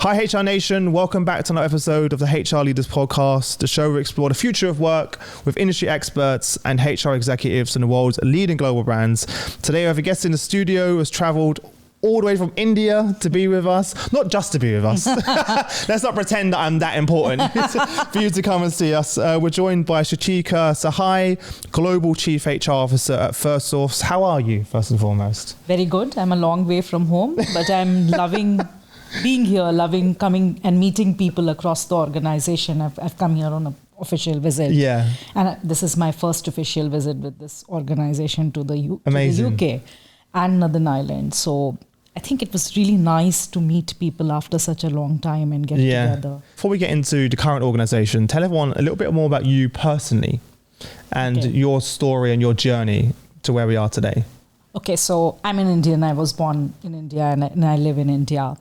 Hi HR Nation, welcome back to another episode of the HR Leaders Podcast, the show where we explore the future of work with industry experts and HR executives from the world's leading global brands. Today I have a guest in the studio who has travelled all the way from India to be with us. Not just to be with us. Let's not pretend that I'm that important for you to come and see us. We're joined by Shuchika Sahay, Global Chief HR Officer at Firstsource. How are you, first and foremost? Very good. I'm a long way from home, but I'm loving being here, loving coming and meeting people across the organization. I've come here on an official visit. Yeah. And this is my first official visit with this organization to the Amazing. UK and Northern Ireland. So I think it was really nice to meet people after such a long time and get together. Before we get into the current organization, tell everyone a little bit more about you personally and your story and your journey to where we are today. Okay, so I'm an Indian. I was born in India and I live in India.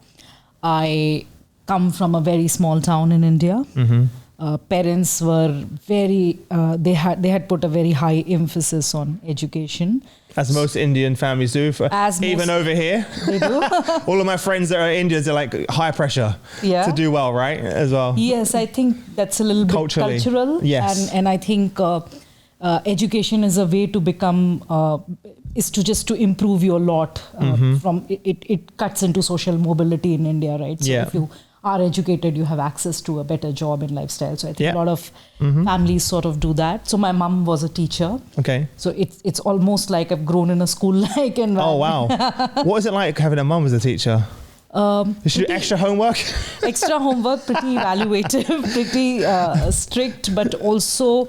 I come from a very small town in India. Mm-hmm. Parents were very, they had put a very high emphasis on education. As most Indian families do. Even over here. They do. All of my friends that are Indians are like high pressure to do well, right? As well. Yes, I think that's a little bit cultural. Yes. And I think education is a way to become, is to improve your lot. From it cuts into social mobility in India, right? So if you are educated, you have access to a better job and lifestyle. So I think a lot of families sort of do that. So my mom was a teacher. Okay. So it's almost like I've grown in a school-like environment. Oh, wow. What is it like having a mom as a teacher? Did she do extra homework? Extra homework, pretty evaluative, pretty strict, but also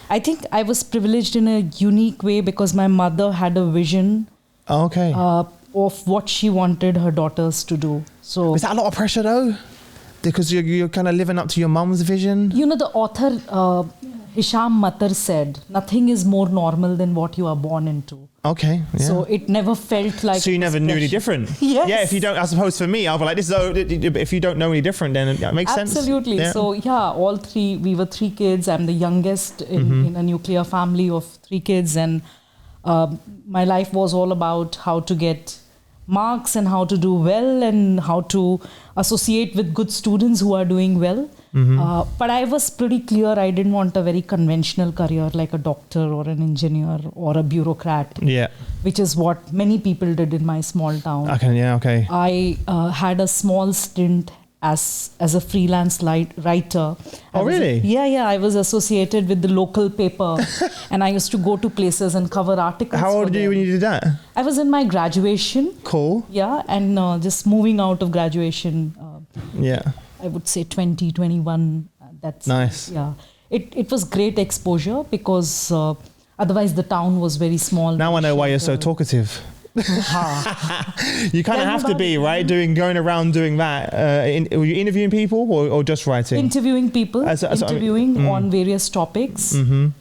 I think I was privileged in a unique way because my mother had a vision of what she wanted her daughters to do. So is that a lot of pressure though? Because you're kind of living up to your mum's vision? You know, the author Hisham Matar said, nothing is more normal than what you are born into. Okay. Yeah. So it never felt like... So you never knew any different? Yes. Yeah, if you don't, I suppose for me, I'll be like, if you don't know any different, then it makes sense. Absolutely. Yeah. So all three, we were three kids. I'm the youngest in a nuclear family of three kids. And my life was all about how to get marks and how to do well and how to associate with good students who are doing well. But I was pretty clear I didn't want a very conventional career like a doctor or an engineer or a bureaucrat, which is what many people did in my small town. I had a small stint as a freelance writer. Oh, really? I was associated with the local paper and I used to go to places and cover articles. How old were you when you did that? I was in my graduation. Cool. Yeah, and just moving out of graduation. I would say 20, 21. That's nice. Yeah. It was great exposure because otherwise the town was very small. Now I know why you're so talkative. You kind of have to be, right? Going around doing that. Were you interviewing people or just writing? Interviewing people, on various topics.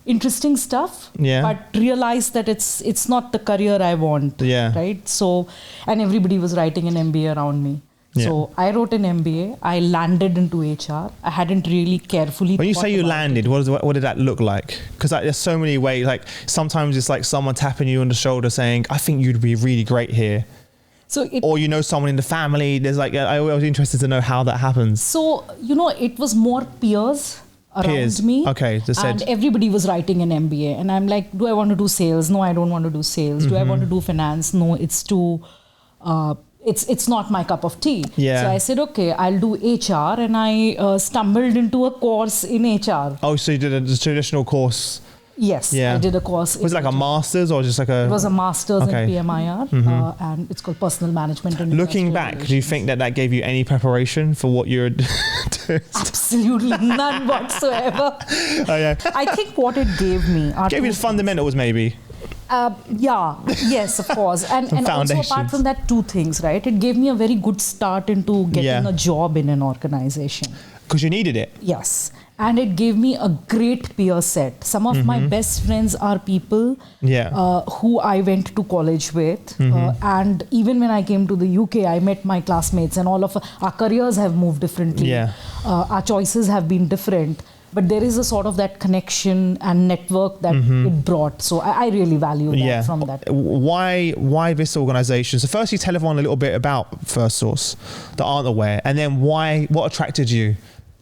Interesting stuff. But realize that it's not the career I want. Right? So, and everybody was writing an MBA around me. So I wrote an MBA. I landed into HR. I hadn't really carefully. When you say you landed, what did that look like? Because there's so many ways. Like sometimes it's like someone tapping you on the shoulder saying, "I think you'd be really great here." So or you know someone in the family. There's like I was interested to know how that happens. So it was more peers around me. Okay, and everybody was writing an MBA, and I'm like, do I want to do sales? No, I don't want to do sales. Do I want to do finance? No, it's too. It's not my cup of tea. So I said, okay, I'll do HR, and I stumbled into a course in HR. Oh, so you did a traditional course? Yes, I did a course. Was it like a master's or just like a... It was a master's in PMIR, and it's called Personal Management. And Looking back, do you think that gave you any preparation for what you're doing? Absolutely none whatsoever. I think what it gave me... Gave you the fundamentals maybe? Yes, of course. And also apart from that, two things, right? It gave me a very good start into getting a job in an organization. Because you needed it. Yes. And it gave me a great peer set. Some of my best friends are people who I went to college with. And even when I came to the UK, I met my classmates and all of our careers have moved differently. Our choices have been different. but there is a sort of that connection and network that it brought. So I really value that from that. Why this organization? So firstly, tell everyone a little bit about Firstsource that aren't aware, and then what attracted you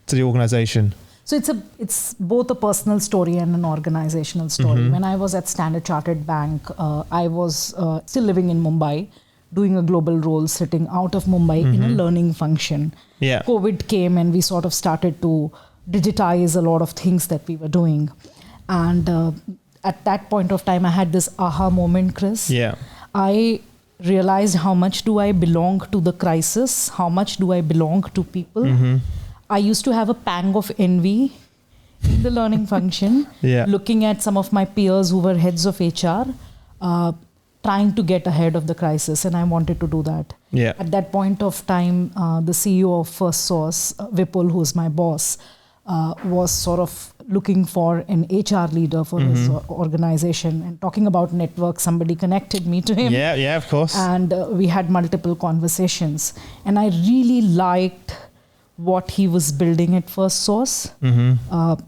to the organization? So it's both a personal story and an organizational story. When I was at Standard Chartered Bank, I was still living in Mumbai, doing a global role, sitting out of Mumbai in a learning function. Yeah. COVID came and we sort of started to digitize a lot of things that we were doing. And at that point of time, I had this aha moment, Chris. Yeah. I realized how much do I belong to the crisis? How much do I belong to people? I used to have a pang of envy in the learning function, looking at some of my peers who were heads of HR, trying to get ahead of the crisis, and I wanted to do that. Yeah. At that point of time, the CEO of Firstsource, Vipul, who's my boss, was sort of looking for an HR leader for his organization, and talking about network, somebody connected me to him. Yeah, of course. And we had multiple conversations, and I really liked what he was building at Firstsource.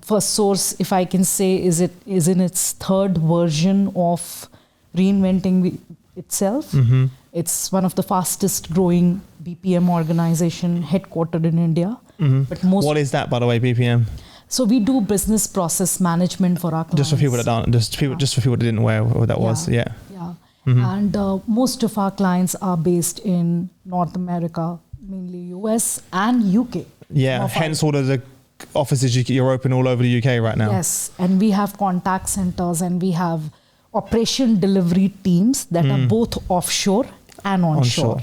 Firstsource, if I can say, is in its third version of reinventing itself. It's one of the fastest growing BPM organization headquartered in India. But what is that, by the way, BPM? So we do business process management for our clients. Just for people that don't, just for people that didn't know what that was. Yeah. And most of our clients are based in North America, mainly US and UK. Yeah, hence all of the offices you're open all over the UK right now. Yes, and we have contact centers and we have operation delivery teams that are both offshore and onshore.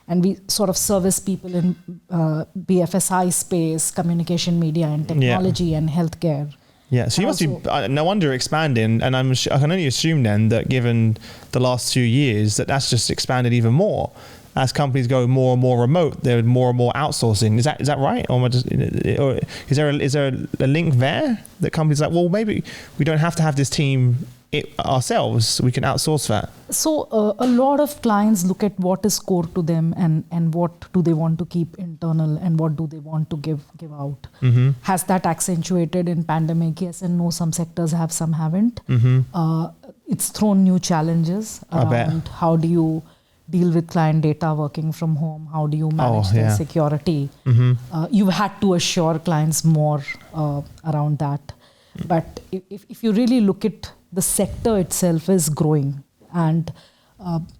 And we sort of service people in BFSI space, communication, media and technology and healthcare. Yeah, so you must be, no wonder expanding, and I can only assume then that given the last 2 years that's just expanded even more. As companies go more and more remote, they're more and more outsourcing. Is that right? Or is there a link there that companies are like, well, maybe we don't have to have this team ourselves. We can outsource that. So a lot of clients look at what is core to them and what do they want to keep internal and what do they want to give out. Has that accentuated in pandemic? Yes and no. Some sectors have, some haven't. It's thrown new challenges around how do you deal with client data working from home? How do you manage their security? You've had to assure clients more around that. But if you really look at the sector itself is growing, and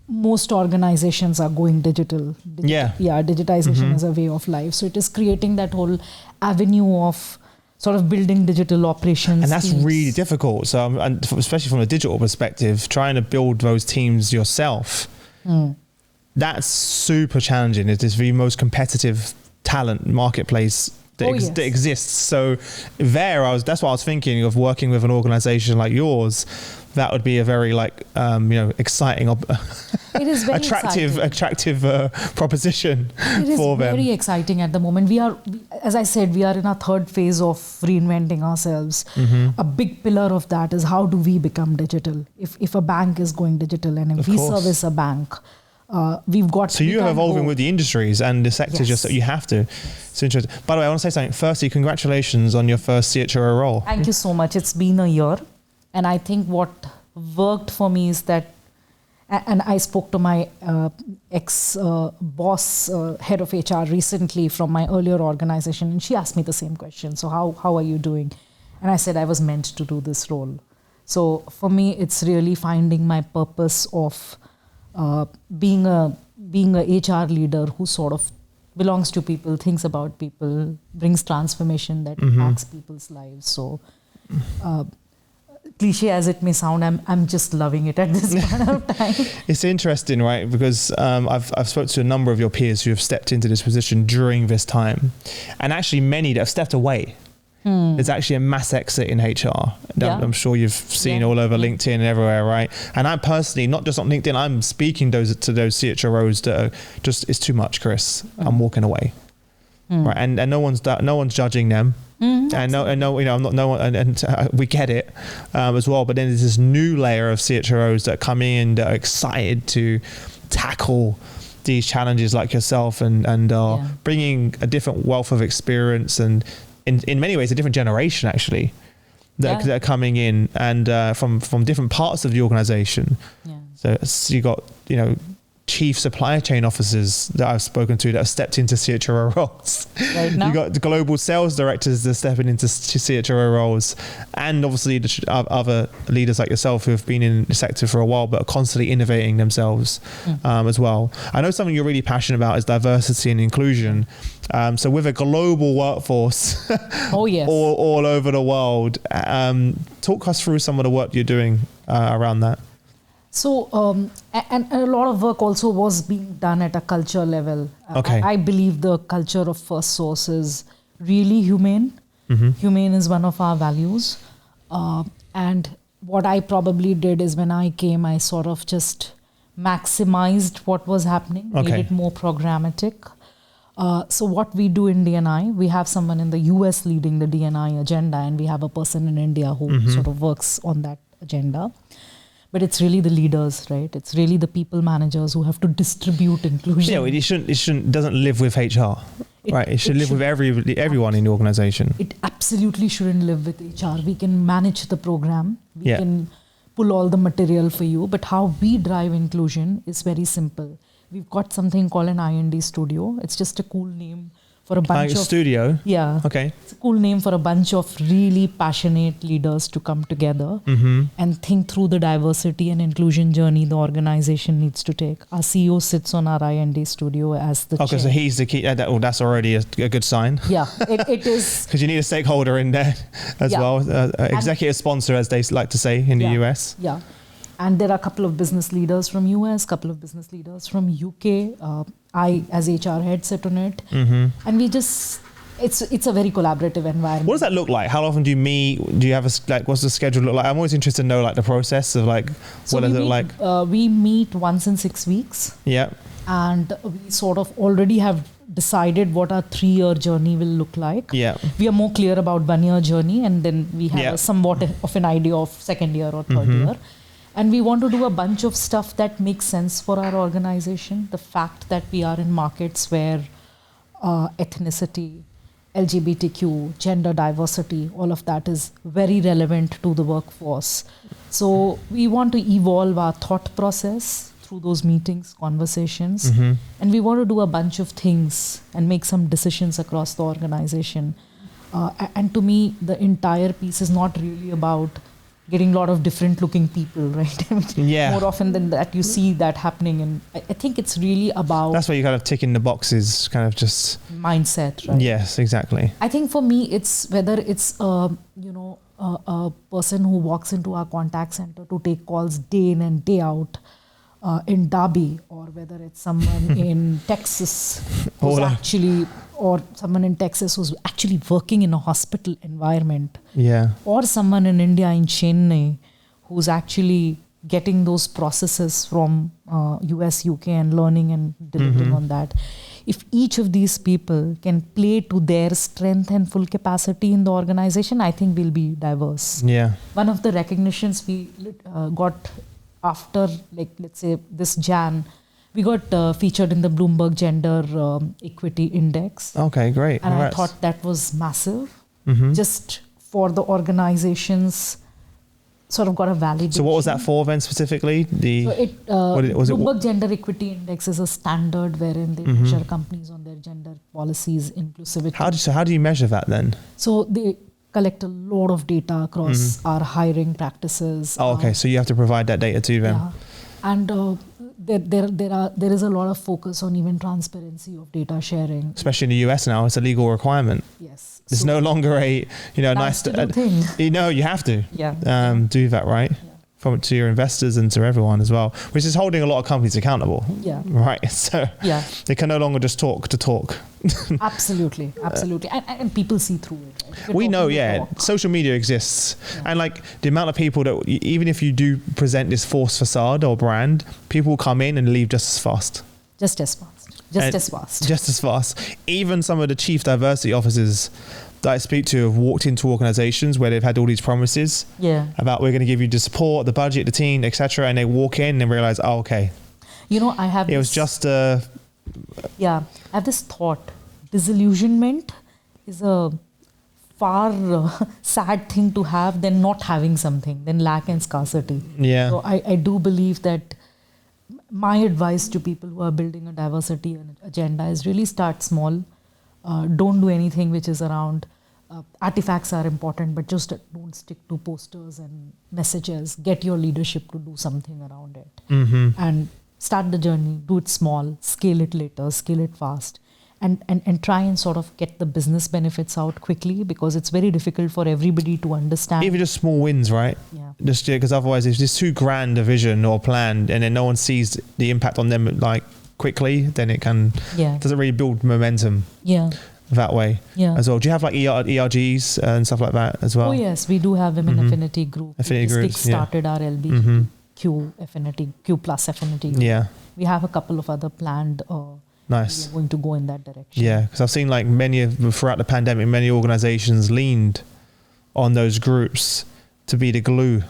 most organizations are going digital. Digitization is a way of life. So it is creating that whole avenue of sort of building digital operations. And that's really difficult. So especially from a digital perspective, trying to build those teams yourself, that's super challenging. It is the most competitive talent marketplace that exists. So that's what I was thinking of, working with an organization like yours. That would be a very exciting, it is very attractive proposition for them. It is very exciting at the moment. We are, as I said, we are in our third phase of reinventing ourselves. A big pillar of that is how do we become digital? If a bank is going digital and if we service a bank, we've got. So you're evolving with the industries and the sectors. Just you have to. It's interesting. By the way, I want to say something. Firstly, congratulations on your first CHRO role. Thank you so much. It's been a year. And I think what worked for me is that, and I spoke to my ex-boss, head of HR recently from my earlier organization, and she asked me the same question. So how are you doing? And I said I was meant to do this role. So for me, it's really finding my purpose of being a HR leader who sort of belongs to people, thinks about people, brings transformation that impacts people's lives. So cliche as it may sound, I'm just loving it at this point of time. It's interesting, right? Because I've spoken to a number of your peers who have stepped into this position during this time, and actually many that have stepped away. There's actually a mass exit in HR. I'm sure you've seen all over LinkedIn and everywhere, right? And I personally, not just on LinkedIn, I'm speaking to those CHROs that are just, it's too much, Chris. I'm walking away, right? And no one's judging them. And we get it as well. But then there's this new layer of CHROs that come in that are excited to tackle these challenges like yourself and bringing a different wealth of experience and in many ways a different generation actually that are coming in and from different parts of the organization. So you got, chief supply chain officers that I've spoken to that have stepped into CHRO roles. Right now? You got the global sales directors that are stepping into CHRO roles, and obviously the other leaders like yourself who have been in the sector for a while but are constantly innovating themselves as well. I know something you're really passionate about is diversity and inclusion. So with a global workforce all over the world, talk us through some of the work you're doing around that. So, and a lot of work also was being done at a culture level. I believe the culture of Firstsource is really humane. Humane is one of our values. And what I probably did is when I came, I sort of just maximized what was happening, made it more programmatic. So what we do in DE&I, we have someone in the US leading the DE&I agenda, and we have a person in India who sort of works on that agenda. But it's really the leaders, right? It's really the people managers who have to distribute inclusion. It doesn't live with HR, right? It should live with everyone in the organization. It absolutely shouldn't live with HR. We can manage the program. We can pull all the material for you. But how we drive inclusion is very simple. We've got something called an I&D studio. It's just a cool name for a bunch of... Studio? Yeah. Okay. It's a cool name for a bunch of really passionate leaders to come together and think through the diversity and inclusion journey the organization needs to take. Our CEO sits on our I&D studio as the chair. Okay, so he's the key. That's already a good sign. Yeah, it is. Because you need a stakeholder in there as well. Executive sponsor, as they like to say in the US. Yeah. And there are a couple of business leaders from US, couple of business leaders from UK. I, as HR head, sit on it. And we just, it's a very collaborative environment. What does that look like? How often do you meet? Do you have what's the schedule look like? I'm always interested to know the process of what does it look like? We meet once in 6 weeks. Yeah. And we sort of already have decided what our 3-year journey will look like. Yeah. We are more clear about 1-year journey, and then we have somewhat of an idea of 2nd year or 3rd year. And we want to do a bunch of stuff that makes sense for our organization. The fact that we are in markets where ethnicity, LGBTQ, gender diversity, all of that is very relevant to the workforce. So we want to evolve our thought process through those meetings, conversations. And we want to do a bunch of things and make some decisions across the organization. And to me, the entire piece is not really about getting a lot of different looking people, right? More often than that, you see that happening. And I think it's really about... That's where you kind of tick in the boxes, kind of just... mindset, right? Yes, exactly. I think for me, it's whether it's, a person who walks into our contact center to take calls day in and day out in Derby, or whether it's someone in Texas who's or someone in Texas who's actually working in a hospital environment. Yeah. Or someone in India, in Chennai, who's actually getting those processes from US, UK and learning and delivering on that. If each of these people can play to their strength and full capacity in the organization, I think we'll be diverse. Yeah. One of the recognitions we got after, let's say this Jan, we got featured in the Bloomberg Gender Equity Index. Okay, great. And I thought that was massive. Just for the organizations, sort of got a validation. So what was that for then specifically? Bloomberg Gender Equity Index is a standard wherein they measure companies on their gender policies, inclusivity. How do you measure that then? So they collect a lot of data across our hiring practices. Oh, okay. So you have to provide that data to them. Yeah. And there is a lot of focus on even transparency of data sharing. Especially in the US now, it's a legal requirement. Yes. It's no longer a nice thing. You have to do that, right? Yeah. To your investors and to everyone as well, which is holding a lot of companies accountable. Yeah. Right. So they can no longer just talk to talk. Absolutely. And people see through it. Right? We know, social media exists. And the amount of people that, even if you do present this false facade or brand, people will come in and leave just as fast. Just as fast. Even some of the chief diversity officers that I speak to have walked into organizations where they've had all these promises about we're going to give you the support, the budget, the team, etc. And they walk in and realize, oh, okay. I have was just I have this thought. Disillusionment is a far sad thing to have than not having something, than lack and scarcity. Yeah. So I do believe that my advice to people who are building a diversity agenda is really start small. Don't do anything which is around artifacts are important, but just don't stick to posters and messages. Get your leadership to do something around it. And start the journey, do it small, scale it later, scale it fast. And try and sort of get the business benefits out quickly, because it's very difficult for everybody to understand. Even just small wins, right? Yeah. Just because otherwise, if it's too grand a vision or plan, and then no one sees the impact on them like quickly, then it doesn't really build momentum. Yeah. That way as well. Do you have like ERGs and stuff like that as well? Oh yes, we do have Women Affinity Group. Affinity groups, started our LBQ affinity, Q plus affinity group. Yeah. We have a couple of other planned. Nice. We're going to go in that direction. Yeah, because I've seen like throughout the pandemic, many organizations leaned on those groups to be the glue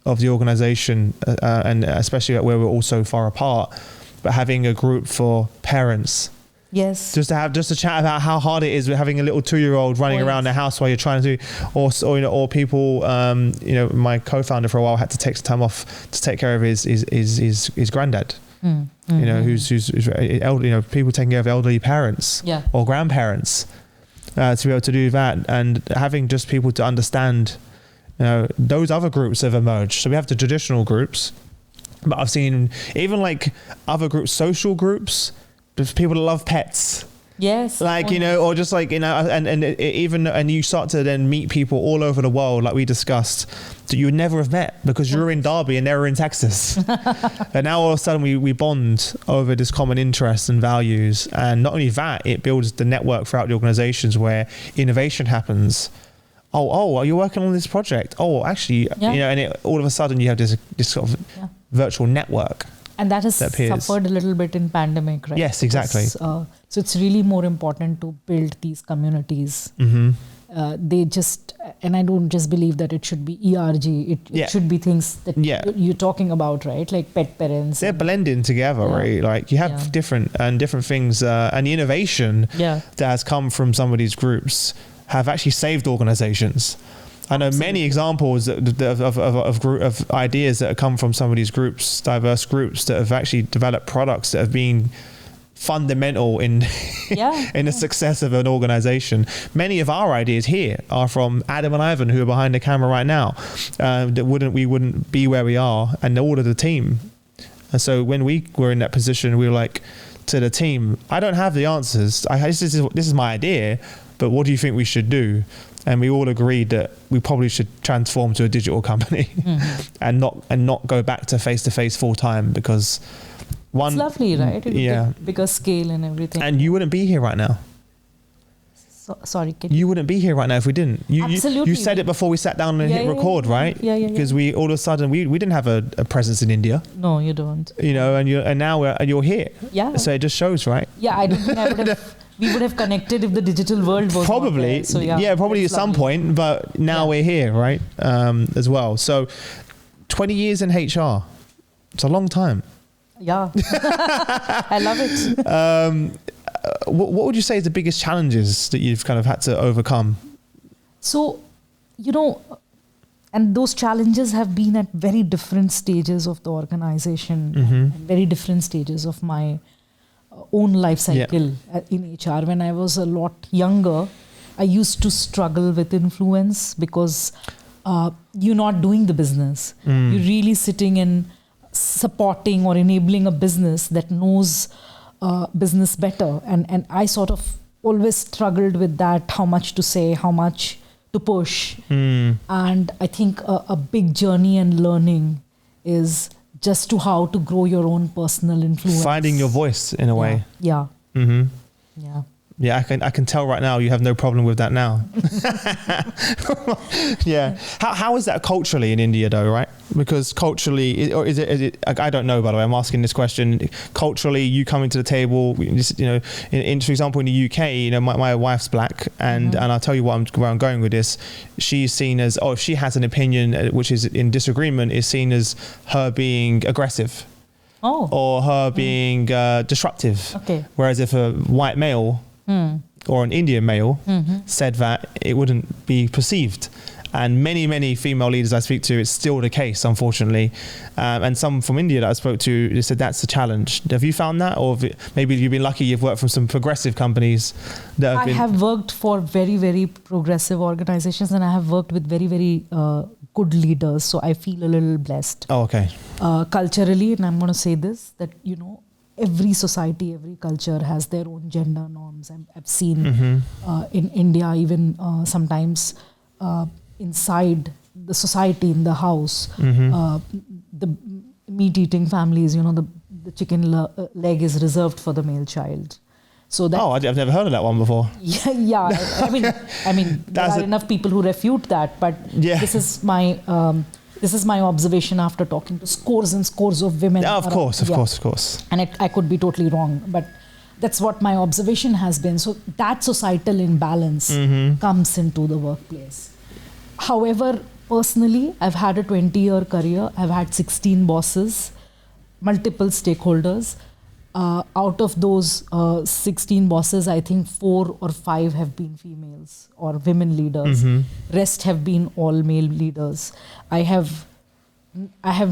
of the organization, and especially where we're all so far apart. But having a group for parents. Yes. Just to chat about how hard it is with having a little 2-year-old running around the house while you're trying to do, or people, my co-founder for a while had to take some time off to take care of his granddad. Who's elderly, people taking care of elderly parents or grandparents, to be able to do that, and having just people to understand, those other groups have emerged. So we have the traditional groups, but I've seen even like other groups, social groups, people that love pets. Yes. Or just like, and you start to then meet people all over the world, like we discussed, that you would never have met because you're in Derby and they're in Texas. And now all of a sudden we bond over this common interest and values. And not only that, it builds the network throughout the organizations where innovation happens. Oh, are you working on this project? Oh, actually, and all of a sudden you have this sort of virtual network. And that has suffered a little bit in pandemic, right? Yes, exactly. So it's really more important to build these communities. They just, and I don't just believe that it should be ERG. It should be things that you're talking about, right? Like pet parents. They're blending together, right? Like you have different things, and the innovation that has come from some of these groups have actually saved organizations. I know many examples of ideas that have come from some of these groups, diverse groups, that have actually developed products that have been fundamental in the success of an organization. Many of our ideas here are from Adam and Ivan, who are behind the camera right now. We wouldn't be where we are, and all of the team. And so when we were in that position, we were like to the team, I don't have the answers. This is my idea, but what do you think we should do? And we all agreed that we probably should transform to a digital company and not go back to face-to-face full time, because it's lovely, right? Bigger scale and everything. And you wouldn't be here right now. Sorry, you wouldn't be here right now if we didn't. You said it before we sat down and hit record, right? Because we all of a sudden we didn't have a presence in India. No, you don't. And now you're here. Yeah. So it just shows, right? Yeah, I don't think I would have. We would have connected if the digital world was probably not there. So probably at some point, but now we're here, right? As well. So 20 years in HR, it's a long time. Yeah. I love it. What would you say is the biggest challenges that you've kind of had to overcome? So, and those challenges have been at very different stages of the organization, and very different stages of my own life cycle in HR. When I was a lot younger, I used to struggle with influence because you're not doing the business. You're really sitting and supporting or enabling a business that knows business better. And I sort of always struggled with that, how much to say, how much to push. And I think a big journey and learning is just to how to grow your own personal influence. Finding your voice in a way. Yeah. Yeah. Yeah, I can tell right now you have no problem with that now. Yeah. How is that culturally in India though, right? Because culturally, or is it I don't know, by the way, I'm asking this question. Culturally, you coming to the table, for example, in the UK, my wife's black, and I'll tell you where I'm going with this. She's seen as, if she has an opinion which is in disagreement, is seen as her being aggressive. Or her being disruptive. Okay. Whereas if a white male or an Indian male said that it wouldn't be perceived. And many female leaders I speak to, it's still the case, unfortunately. And some from India that I spoke to, they said that's the challenge. Have you found that? Or maybe you've been lucky, you've worked from some progressive companies that have I have worked for very, very progressive organizations, and I have worked with very, very good leaders. So I feel a little blessed. Oh, okay. Culturally, and I'm going to say this, that, every society, every culture has their own gender norms. I've seen in India, even sometimes inside the society, in the house, the meat-eating families, the chicken leg is reserved for the male child. So that, I've never heard of that one before. Yeah. I mean, there are enough people who refute that, but this is my observation after talking to scores and scores of women. Yeah, of course. And I could be totally wrong, but that's what my observation has been. So that societal imbalance comes into the workplace. However, personally, I've had a 20-year career. I've had 16 bosses, multiple stakeholders. Out of those 16 bosses, I think 4 or 5 have been females or women leaders. Rest have been all male leaders. I have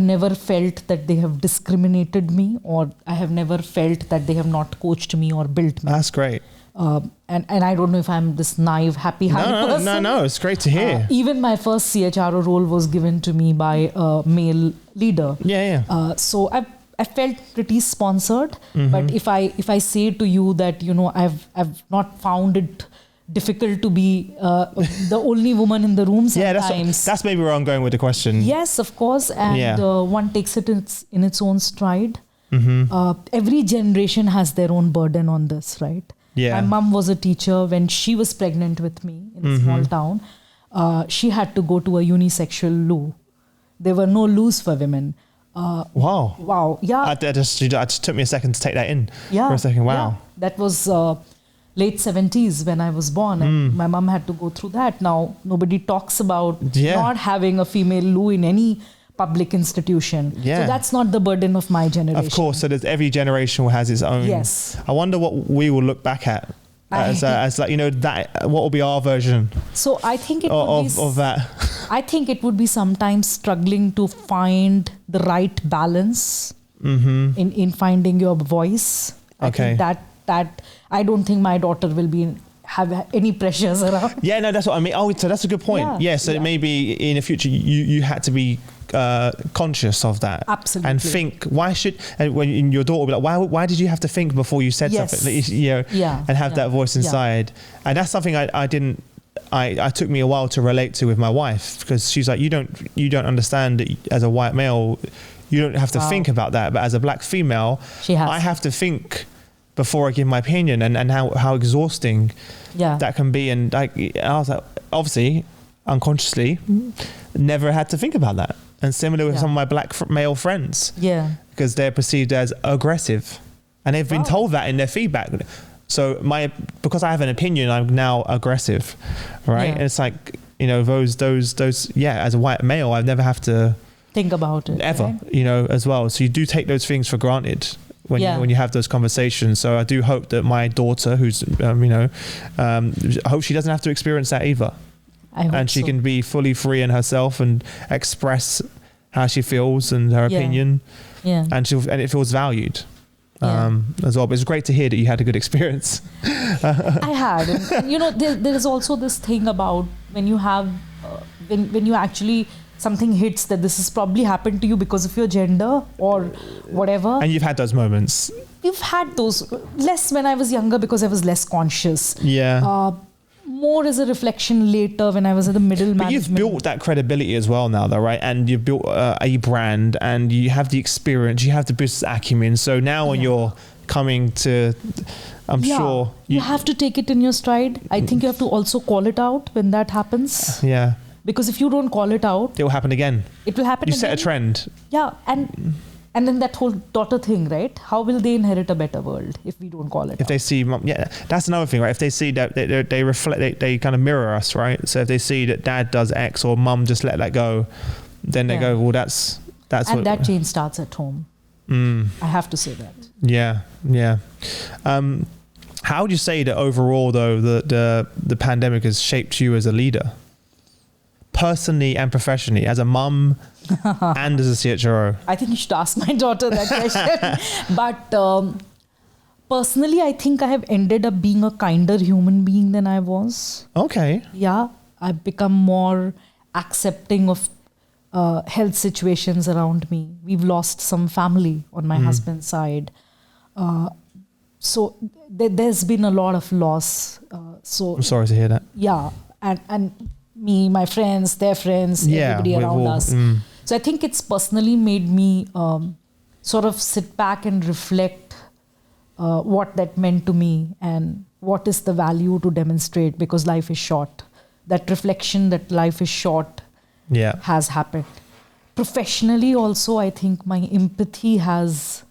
never felt that they have discriminated me, or I have never felt that they have not coached me or built me. That's great. And I don't know if I'm this naive, happy person. No, it's great to hear. Even my first CHRO role was given to me by a male leader. So I felt pretty sponsored. But if I say to you that, I've not found it difficult to be the only woman in the room sometimes. That's maybe where I'm going with the question. Yes, of course. And one takes it in its own stride. Every generation has their own burden on this, right? My mom was a teacher. When she was pregnant with me in a small town, she had to go to a unisexual loo. There were no loos for women. Wow. Yeah. It just took me a second to take that in for a second. Wow. Yeah. That was late 70s when I was born, and my mom had to go through that. Now, nobody talks about not having a female loo in any public institution. So that's not the burden of my generation. Of course. So every generation has its own. Yes. I wonder what we will look back at as like, that what will be our version. So I think it would be of that. I think it would be sometimes struggling to find the right balance in finding your voice. I think that I don't think my daughter will have any pressures around. Yeah, no, that's what I mean. Oh, so that's a good point. So maybe in the future you had to be conscious of that. Absolutely. And think, when your daughter will be like, why did you have to think before you said something? And have that voice inside. And that's something I took me a while to relate to with my wife, because she's like, you don't understand that as a white male, you don't have to think about that. But as a black female, I have to think before I give my opinion, and how exhausting that can be. And I was like, obviously, unconsciously, never had to think about that. And similar with some of my black male friends. Because they're perceived as aggressive. And they've been told that in their feedback. So because I have an opinion, I'm now aggressive, right? And it's like, those as a white male, I never have to think about it ever, right? As well. So you do take those things for granted when you have those conversations. So I do hope that my daughter, who's I hope she doesn't have to experience that either. And she can be fully free in herself and express how she feels and her opinion, and it feels valued. As well. But it's great to hear that you had a good experience. I had. And, there is also this thing about when you have, when you actually, something hits that this has probably happened to you because of your gender or whatever. And you've had those moments. You've had those. Less when I was younger because I was less conscious. More as a reflection later when I was at the middle management. But you've built that credibility as well now, though, right? And you've built a brand, and you have the experience, you have the business acumen. So now when you're coming to, I'm sure... You have to take it in your stride. I think you have to also call it out when that happens. Because if you don't call it out... It will happen again. It will happen again. You set a trend. And then that whole daughter thing, right? How will they inherit a better world if we don't call it? If they see, that's another thing, right? If they see that they reflect, they kind of mirror us, right? So if they see that dad does X or mum just let that go, then they go, well, that's. And that change starts at home. I have to say that. How would you say that overall, though, the pandemic has shaped you as a leader? Personally and professionally, as a mum and as a CHRO? I think you should ask my daughter that question. But personally, I think I have ended up being a kinder human being than I was. Okay. Yeah, I've become more accepting of health situations around me. We've lost some family on my husband's side. So there's been a lot of loss. So I'm sorry to hear that. Yeah, and me, my friends, their friends, everybody around us. So I think it's personally made me sort of sit back and reflect what that meant to me and what is the value to demonstrate, because life is short. That reflection that life is short has happened. Professionally also, I think my empathy has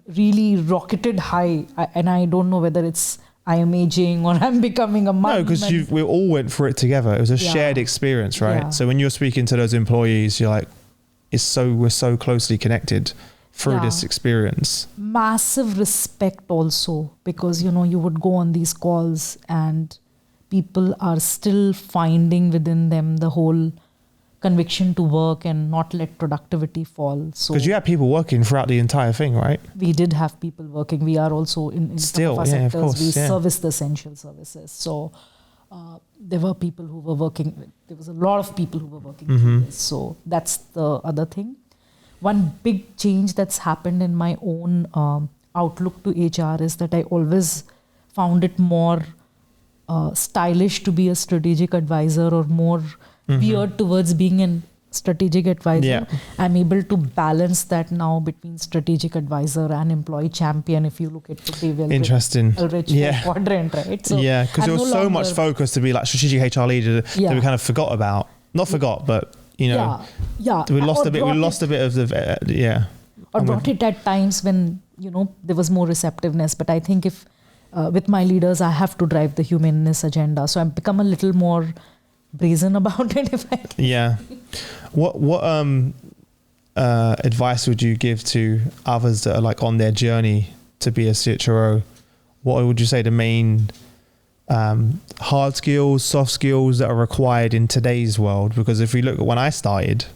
really rocketed high. And I don't know whether it's I am aging or I'm becoming a mom. No, because we all went through it together. It was a shared experience, right? Yeah. So when you're speaking to those employees, you're like, we're so closely connected through this experience. Massive respect also, because, you would go on these calls and people are still finding within them the whole conviction to work and not let productivity fall. So because you had people working throughout the entire thing, right? We did have people working. We are also in still, some of our sectors. Of course, we service the essential services. So there were people who were working. There was a lot of people who were working through this. So that's the other thing. One big change that's happened in my own outlook to HR is that I always found it more stylish to be a strategic advisor, or more geared towards being a strategic advisor. Yeah. I'm able to balance that now between strategic advisor and employee champion. If you look at the interesting quadrant, right? So because there was so much focus to be like strategic HR leader that we kind of forgot about. Not forgot, but we lost a bit. We lost a bit of the Or brought it at times when there was more receptiveness. But I think if with my leaders, I have to drive the humanness agenda. So I've become a little more brazen about it. If I can. What advice would you give to others that are like on their journey to be a CHRO? What would you say the main hard skills, soft skills that are required in today's world? Because if we look at when I started,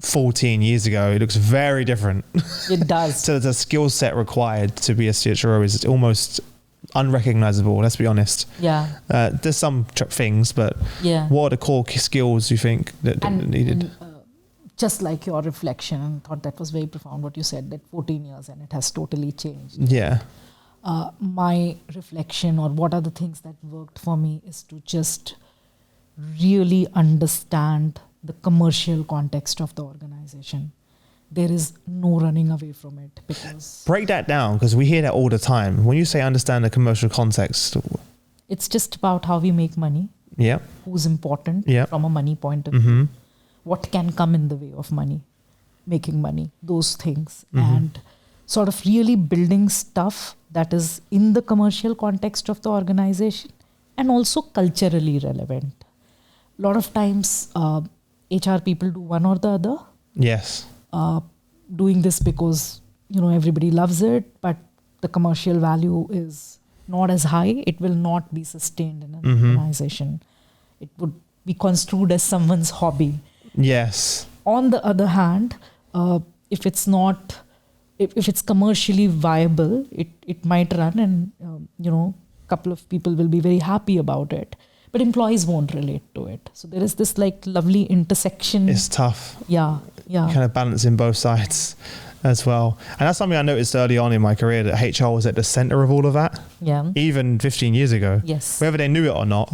14 years ago, it looks very different. It does. So the skill set required to be a CHRO is almost unrecognizable, let's be honest. Yeah. There's some things, but what are the core skills you think that needed? Just like your reflection, and thought that was very profound what you said, that 14 years and it has totally changed. Yeah. My reflection, or what are the things that worked for me, is to just really understand the commercial context of the organization. There is no running away from it, because break that down, because we hear that all the time. When you say understand the commercial context, it's just about how we make money. Yeah. Who's important from a money point of view. What can come in the way of money, making money, those things. And sort of really building stuff that is in the commercial context of the organization and also culturally relevant. A lot of times HR people do one or the other. Yes. Doing this because, everybody loves it, but the commercial value is not as high. It will not be sustained in an organization. It would be construed as someone's hobby. Yes. On the other hand, if it's commercially viable, it might run, and a couple of people will be very happy about it, but employees won't relate to it. So there is this like lovely intersection. It's tough. Yeah. Kind of balancing both sides as well. And that's something I noticed early on in my career, that HR was at the center of all of that. Yeah. Even 15 years ago. Yes. Whether they knew it or not,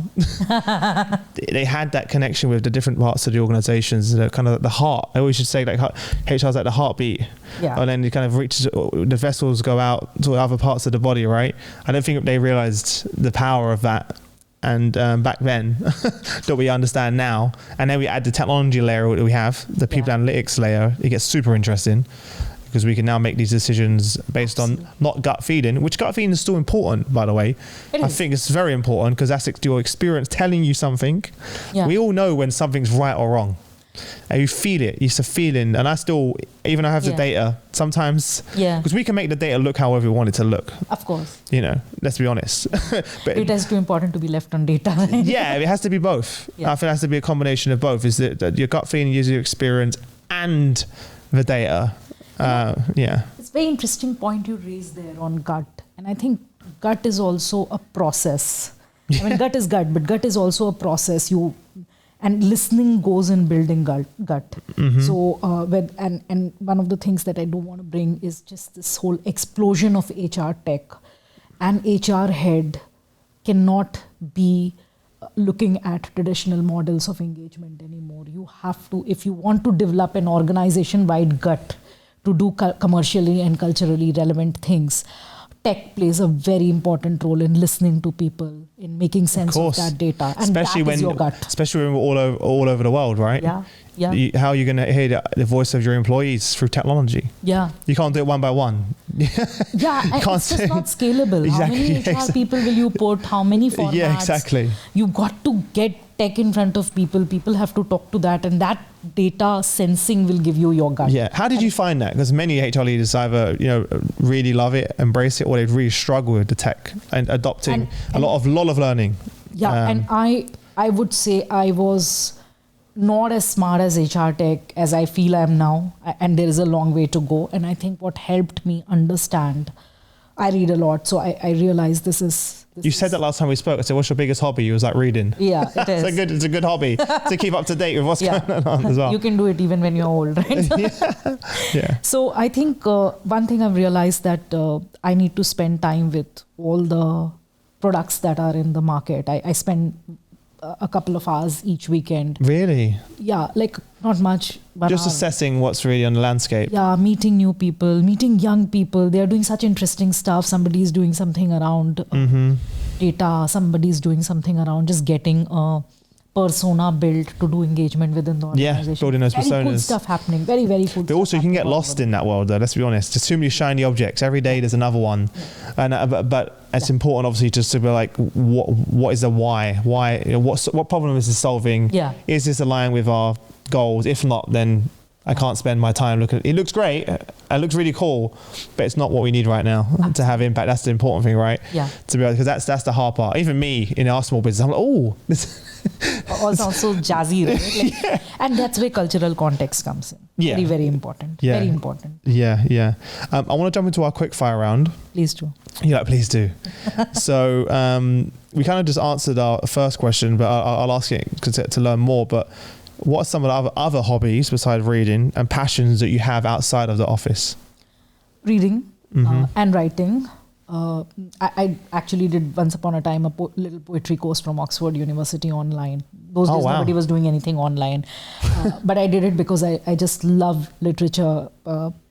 they had that connection with the different parts of the organizations, kind of the heart. I always should say like HR is like the heartbeat. Yeah. And then it kind of reaches, the vessels go out to other parts of the body, right? I don't think they realized the power of that. And back then that we understand now, and then we add the technology layer that we have, the people analytics layer, it gets super interesting, because we can now make these decisions based on not gut feeling, which gut feeling is still important, by the way. I think it's very important, because that's your experience telling you something. We all know when something's right or wrong. and you feel it. It's a feeling, and I still, even I have the data sometimes, because we can make the data look however we want it to look. Of course. You know, let's be honest. But data is too important to be left on data. Yeah, it has to be both. I think it has to be a combination of both. Is that your gut feeling, user experience, and the data. It's a very interesting point you raised there on gut, and I think gut is also a process. I mean, gut is gut, but gut is also a process. And listening goes in building gut. Mm-hmm. So, and one of the things that I do want to bring is just this whole explosion of HR tech. An HR head cannot be looking at traditional models of engagement anymore. You have to, if you want to develop an organization-wide gut to do commercially and culturally relevant things, tech plays a very important role in listening to people, in making sense of that data, and especially that is your gut. Especially when we're all over the world, right? Yeah. How are you going to hear the voice of your employees through technology? Yeah. You can't do it one by one. Yeah, and it's just not scalable. Exactly. How many HR people will you put? How many formats? Yeah, exactly. You got to get tech in front of people. People have to talk to that, and that data sensing will give you your gut. Yeah. How did you find that? Because many HR leaders either really love it, embrace it, or they really struggle with the tech and adopting a lot of learning. Yeah, and I would say I was not as smart as HR tech as I feel I am now, and there is a long way to go. And I think what helped me understand, I read a lot, so I realized this is. You said that last time we spoke. I said, "What's your biggest hobby?" You was like reading. Yeah, it is. It's a good hobby to keep up to date with what's going on as well. You can do it even when you're old, right? Yeah. So I think one thing I've realized that I need to spend time with all the products that are in the market. I spend a couple of hours each weekend. Really? Yeah, like not much. Just assessing what's really on the landscape. Yeah, meeting new people, meeting young people. They're doing such interesting stuff. Somebody's doing something around data. Somebody's doing something around just getting a persona built to do engagement within the organization. Yeah, building those personas. Very cool stuff happening. Very, very cool. But also you can get lost in that world though, let's be honest. There's too many shiny objects. Every day there's another one. Yeah. And but it's important obviously just to be like, what is the why? Why, what problem is this solving? Yeah. Is this aligned with our goals? If not, then I can't spend my time looking. It looks great. It looks really cool, but it's not what we need right now to have impact. That's the important thing, right? Yeah. To be honest, because that's the hard part. Even me in our small business, I'm like, this all sounds so jazzy, right? Like, and that's where cultural context comes in. Yeah. Very, very important. Yeah. Very important. Yeah. I want to jump into our quick fire round. Please do. Yeah, please do. So we kind of just answered our first question, but I'll ask it to learn more. But what are some of the other hobbies besides reading and passions that you have outside of the office? Reading and writing. I actually did once upon a time a little poetry course from Oxford University online. Those days nobody was doing anything online. But I did it because I just love literature,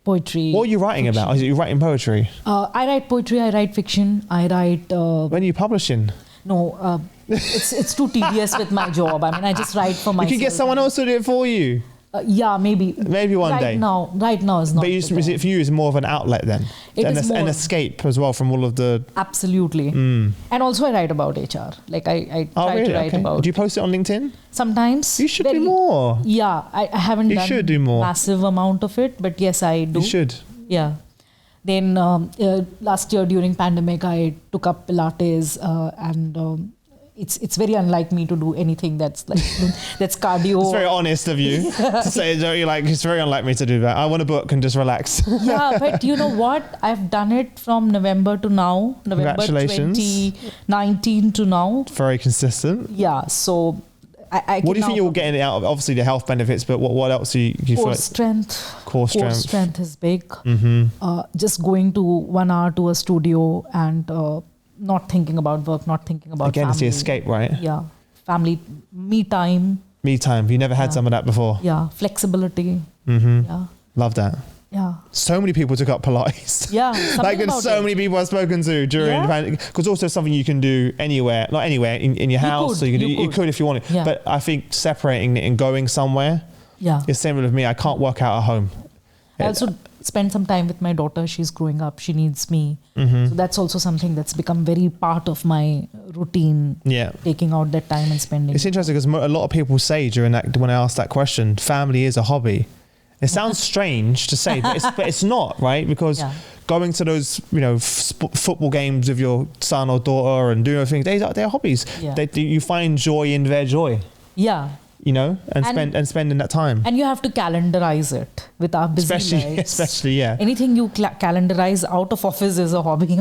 poetry. What are you writing about? Are you writing poetry? I write poetry, I write fiction, I write... when are you publishing? No, it's too tedious with my job. I mean, I just write for myself. You can get someone else to do it for you. Yeah, maybe. Maybe one day. Right now is not. But is it for you? Is more of an outlet then? An escape as well from all of the. Absolutely. And also I write about HR. Like I try to write about. Do you post it on LinkedIn? Sometimes. You should do more. Yeah, I haven't done. You should do more. Massive amount of it, but yes, I do. You should. Yeah. Then last year during pandemic, I took up Pilates and. It's very unlike me to do anything that's like that's cardio. It's very honest of you to say it's very unlike me to do that. I want a book and just relax. Yeah, but you know what? I've done it from November to now. November 2019 to now. Very consistent. Yeah, so I what do you think you're getting out of? Obviously the health benefits, but what else do you feel like? Core strength is big. Just going to 1 hour to a studio and not thinking about work, not thinking about family. It's the escape, right? Yeah. Family, me time. Me time. You never had some of that before? Yeah. Flexibility. Yeah. Love that. Yeah. So many people took up Pilates. Yeah. Like so many people I've spoken to during the pandemic. Because also something you can do anywhere, not anywhere, in your house. You could if you wanted. Yeah. But I think separating it and going somewhere is similar with me. I can't work out at home. spend some time with my daughter. She's growing up. She needs me. Mm-hmm. So that's also something that's become very part of my routine. Yeah. Taking out that time and spending. It's interesting because a lot of people say during that, when I ask that question, family is a hobby. It sounds strange to say, but it's not, right? Because going to those, football games with your son or daughter and doing everything, they're hobbies. Yeah. You find joy in their joy. Yeah. And spending that time. And you have to calendarize it with our busy lives. Especially, yeah. Anything you calendarize out of office is a hobby.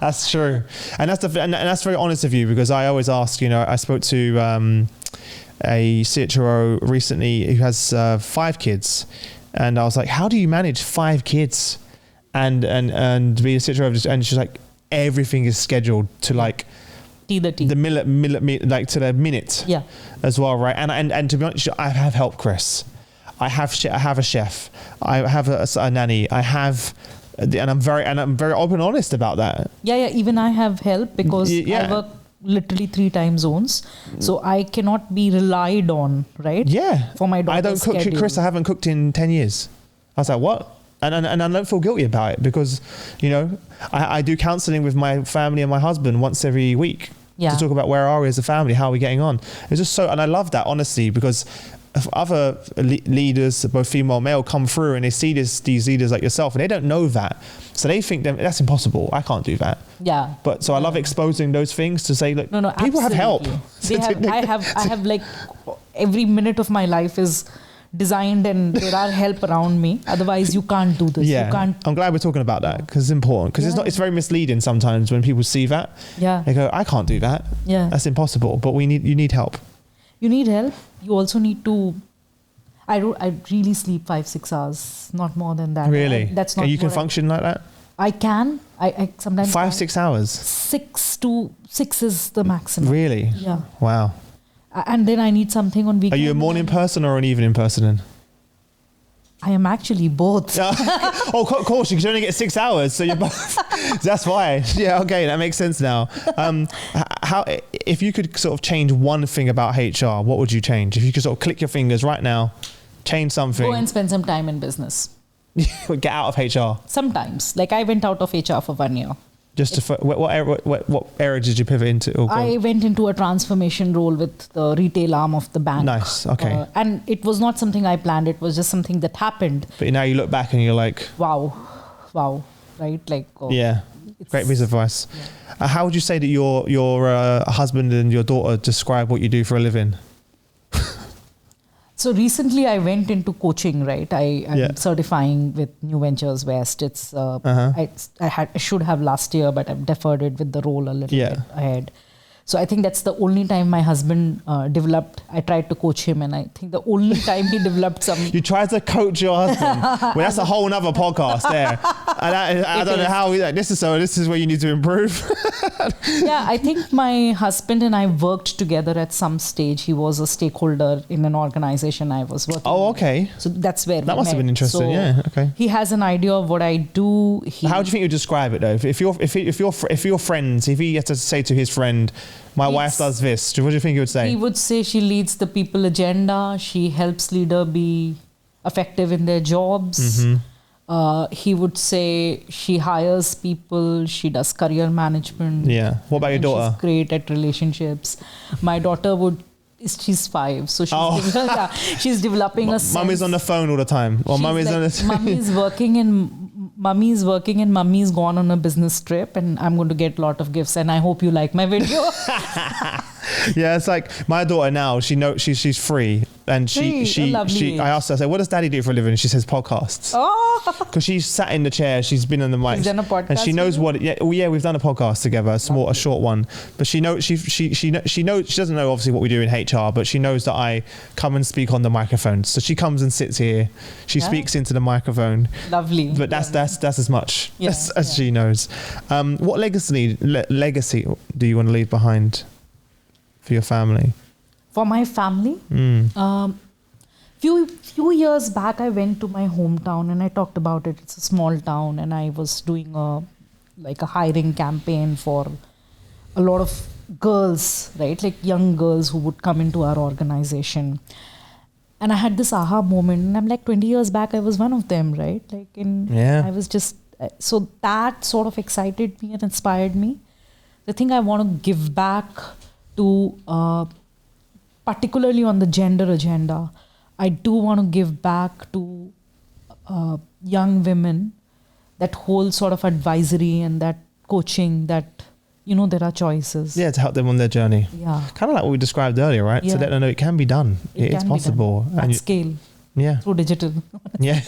That's true. And that's very honest of you, because I always ask, I spoke to a CHRO recently who has 5 kids. And I was like, how do you manage 5 kids and be a CHRO? And she's like, everything is scheduled to like, the minute, like to the minute, as well, right? And to be honest, I have help, Chris. I have a chef. I have a nanny. And I'm very open and honest about that. Yeah. Even I have help because I work literally 3 time zones, so I cannot be relied on, right? Yeah. For my daughter's I don't cook, schedule. Chris. I haven't cooked in 10 years. I was like, what? And I don't feel guilty about it because, I do counselling with my family and my husband once every week. To talk about where are we as a family, how are we getting on. It's just so, and I love that honestly, because if other leaders, both female and male, come through and they see these leaders like yourself and they don't know that, so they think that's impossible. I can't do that. Yeah. But so I love exposing those things to say, look, people absolutely. have help. I have like every minute of my life is designed and there are help around me. Otherwise you can't do this. Yeah. You can't. I'm glad we're talking about that because it's important, because it's very misleading sometimes when people see that. Yeah. They go, I can't do that. Yeah. That's impossible. But you need help. You need help. You also need to, I really sleep 5-6 hours, not more than that. Really? That's not. And you can function like that? I can. I sometimes 5-6 hours. 6 is the maximum. Really? Yeah. Wow. And then I need something on weekend. Are you a morning person or an evening person? I am actually both. Oh, of course, you can only get 6 hours, so you're both. That's why. Yeah, okay, that makes sense now. How, if you could sort of change one thing about HR, what would you change? If you could sort of click your fingers right now, change something. Go and spend some time in business. Get out of HR. Sometimes, like I went out of HR for 1 year. Just to what area did you pivot into? I went into a transformation role with the retail arm of the bank. Nice. Okay. And it was not something I planned. It was just something that happened. But now you look back and you're like, wow, right? Like great piece of advice. Yeah. How would you say that your husband and your daughter describe what you do for a living? So recently I went into coaching, right? I'm certifying with New Ventures West. It's I should have last year, but I've deferred it with the role a little bit ahead. So I think that's the only time my husband developed. I tried to coach him, and I think the only time he developed some. You tried to coach your husband. Well, that's a whole nother podcast there. And I don't know how this is where you need to improve. Yeah, I think my husband and I worked together at some stage. He was a stakeholder in an organization I was working. Oh, okay. So that's where that must have been interesting. So yeah, okay. He has an idea of what I do. How do you think you describe it though? If your friends, if he had to say to his friend, my wife does this, what do you think he would say? He would say she leads the people agenda. She helps leader be effective in their jobs. Mm-hmm. He would say she hires people. She does career management. Yeah. What about your daughter? She's great at relationships. My daughter she's 5, so she's developing a sense. Mummy's on the phone all the time. Or mummy's working and mummy's gone on a business trip, and I'm going to get a lot of gifts, and I hope you like my video. Yeah, it's like my daughter now, she knows she's free, and I asked her, I say, what does daddy do for a living? And she says podcasts. Oh, because she's sat in the chair, she's been on the mic, and she knows what. Yeah, we've done a podcast together, a short one. But she knows she knows, she doesn't know obviously what we do in HR, but she knows that I come and speak on the microphone. So she comes and sits here, she speaks into the microphone. Lovely. But that's as much as she knows. What legacy do you want to leave behind for your family? For my family? Few years back, I went to my hometown and I talked about it. It's a small town, and I was doing a hiring campaign for a lot of girls, right? Like young girls who would come into our organization. And I had this aha moment, and I'm like, 20 years back, I was one of them, right? Like, I was just, so that sort of excited me and inspired me. The thing I want to give back to, particularly on the gender agenda, I do want to give back to young women that whole sort of advisory and that coaching that, there are choices. Yeah, to help them on their journey. Yeah. Kind of like what we described earlier, right? Yeah. So let them know it can be done. It's possible. At scale. Yeah. Through digital. Yeah.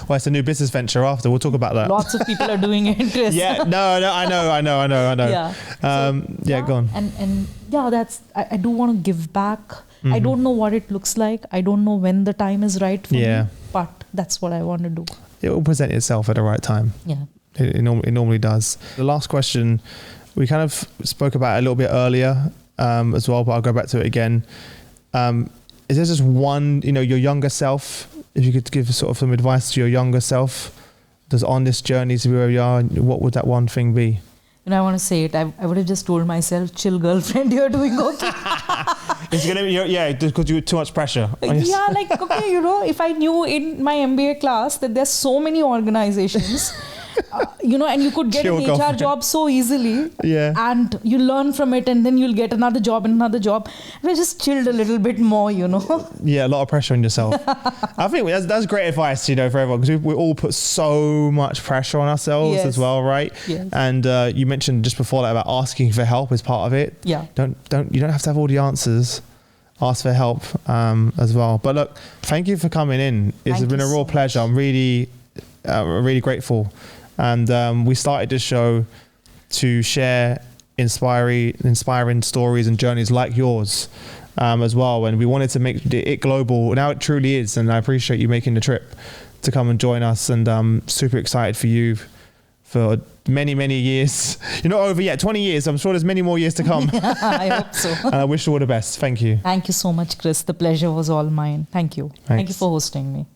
Well, it's a new business venture after. We'll talk about that. Lots of people are doing it, Chris. Yeah. No, I know. Yeah. Go on. And that's, I do want to give back. I don't know what it looks like. I don't know when the time is right for me, but that's what I want to do. It will present itself at the right time. Yeah. It normally does. The last question, we kind of spoke about it a little bit earlier as well, but I'll go back to it again. Is there just one, your younger self, if you could give sort of some advice to your younger self that's on this journey to where you are, what would that one thing be? I want to say it. I would have just told myself, chill girlfriend, you're doing okay. It's going to be, because you too much pressure. Yeah, like, okay, if I knew in my MBA class that there's so many organizations, and you could get an HR job so easily. Yeah. And you learn from it, and then you'll get another job and another job. And I just chilled a little bit more, Yeah, a lot of pressure on yourself. I think that's great advice, for everyone, because we all put so much pressure on ourselves as well, right? Yes. And you mentioned just before that about asking for help as part of it. Yeah. You don't have to have all the answers. Ask for help as well. But look, thank you for coming in. It's been a real pleasure. I'm really grateful. And we started this show to share inspiring stories and journeys like yours as well. And we wanted to make it global. Now it truly is. And I appreciate you making the trip to come and join us. And I'm super excited for you for many, many years. You're not over yet, 20 years. I'm sure there's many more years to come. I hope so. And I wish you all the best. Thank you. Thank you so much, Chris. The pleasure was all mine. Thank you. Thanks. Thank you for hosting me.